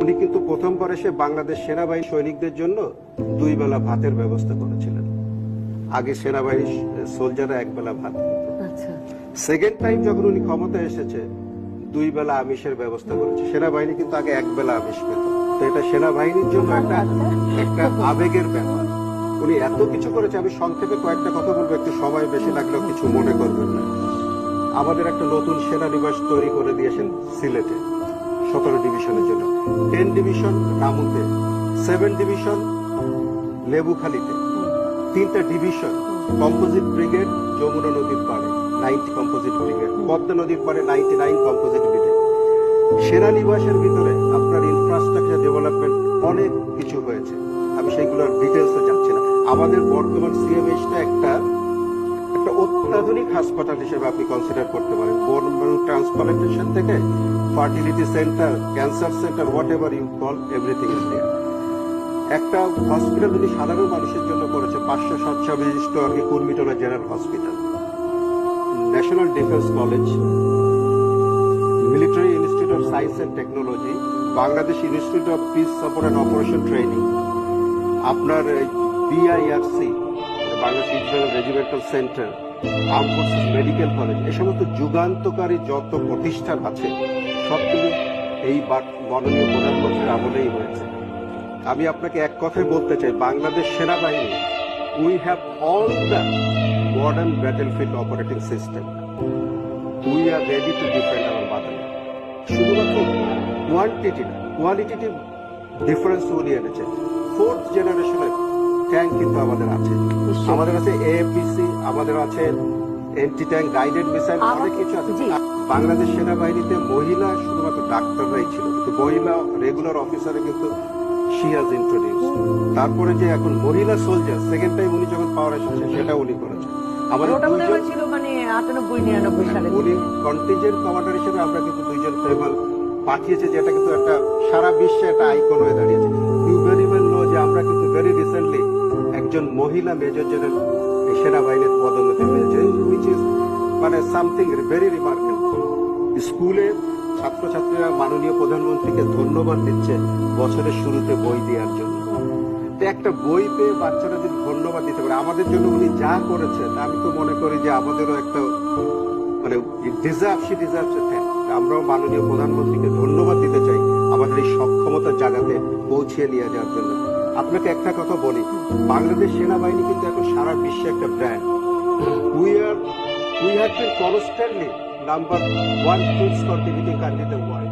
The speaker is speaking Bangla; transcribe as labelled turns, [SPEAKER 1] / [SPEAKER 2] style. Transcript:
[SPEAKER 1] উনি কিন্তু প্রথমবার এসে বাংলাদেশ সেনাবাহিনী সৈনিকদের জন্য 2 বেলা ভাতের ব্যবস্থা করেছিলেন। আগে সেনাবাহিনী সোলজাররা 1 বেলা ভাত খেত। সেকেন্ড টাইম যখন উনি ক্ষমতায় এসেছে 2 বেলা আমিষের ব্যবস্থা করেছে। সেনাবাহিনী কিন্তু আগে 1 বেলা আমিষ পেত। তো এটা সেনাবাহিনীর জন্য একটা আবেগের ব্যাপার। উনি এত কিছু করেছে, আমি সংক্ষেপে কয়েকটা কথা বলবো, একটু সময় বেশি লাগলেও কিছু মনে করবেন না। আমাদের একটা নতুন সেনানিবাস তৈরি করে দিয়েছেন সিলেটে 17 ডিভিশনের জন্য, 10 ডিভিশন রামুতে, 7 ডিভিশন লেবুখালীতে, 3টা ডিভিশন কম্পোজিট ব্রিগেড যমুনা নদীর পাড়ে 90 কম্পোজিট ব্রিগেড, পদ্মা নদীর পাড়ে 99 কম্পোজিট ব্রিগেড। সেনানিবাসের ভিতরে আপনার ইনফ্রাস্ট্রাকচার ডেভেলপমেন্ট অনেক কিছু হয়েছে, আমি সেইগুলোর ডিটেলসে যাচ্ছি না। আমাদের বর্তমান সিএমএইচটা একটা অত্যাধুনিক হাসপাতাল হিসেবে আপনি কনসিডার করতে পারেন। বোন ট্রান্সপ্লান্টেশন থেকে fertility centre, cancer centre, whatever you call, everything is there. একটা হসপিটাল যদি সাধারণ মানুষের জন্য করেছে 500 শয্যা বিশিষ্ট আর কি Kurmitola general hospital, national defence college, military institute of science and technology, Bangladesh institute of peace support and operation training, আপনার BIRC Bangladesh international regimental centre, armed forces medical college, এ সমস্ত যুগান্তকারী যত প্রতিষ্ঠান আছে সবগুলো এই মাননীয় প্রধানমন্ত্রীর আমলেই হয়েছে। আমি আপনাকে এক কথায় বলতে চাই, বাংলাদেশ সেনাবাহিনী, we have all the modern battlefield operating system, we are ready to defend our motherland. শুধুমাত্র কোয়ান্টিটি না, কোয়ালিটিটিভ ডিফারেন্স উনি এনেছে। 4th জেনারেশনের ট্যাঙ্ক কিন্তু আমাদের আছে, আমাদের আছে এএপিসি, আমাদের আছে এন্টি ট্যাঙ্ক গাইডেড মিসাইল, অনেক কিছু আছে। বাংলাদেশ সেনাবাহিনীতে মহিলা শুধুমাত্র ডাক্তাররাই ছিল, কিন্তু মহিলা রেগুলার অফিসারে কিন্তু শি হ্যাজ ইন্ট্রোডিউস। তারপরে যে এখন মহিলা সোলজার, সেকেন্ড টাইম উনি যখন পাওয়ার এসেছে সেটা উনি করেছেন। আমাদের
[SPEAKER 2] ছিল মানে 98-99 সালে
[SPEAKER 1] উনি কন্টিনজেন্ট কমান্ডার হিসেবে আমরা কিন্তু 2জন ফেমাল পাঠিয়েছে, যেটা কিন্তু একটা সারা বিশ্বে একটা আইকন হয়ে দাঁড়িয়েছে। ইউ ভেরি ওয়েল নো যে আমরা কিন্তু ভেরি রিসেন্টলি একজন মহিলা মেজর জেনারেল সেনাবাহিনীর পদোন্নতি পেয়েছে, হুইচ ইজ মানে সামথিং ভেরি রিমার্কেবল। স্কুলে ছাত্রছাত্রীরা মাননীয় প্রধানমন্ত্রীকে ধন্যবাদ দিচ্ছে বছরের শুরুতে বই দেওয়ার জন্য। একটা বই পেয়ে বাচ্চারা যদি ধন্যবাদ দিতে পারে আমাদের জন্য উনি যা করেছে, আমি তো মনে করি যে আমাদেরও একটা মানে আমরাও মাননীয় প্রধানমন্ত্রীকে ধন্যবাদ দিতে চাই আমাদের এই সক্ষমতার জায়গাতে পৌঁছিয়ে নিয়ে যাওয়ার জন্য। আপনাকে একটা কথা বলি, বাংলাদেশ সেনাবাহিনী কিন্তু এখন সারা বিশ্বে একটা brand. We have been constantly number 1 troops contributing country in the world.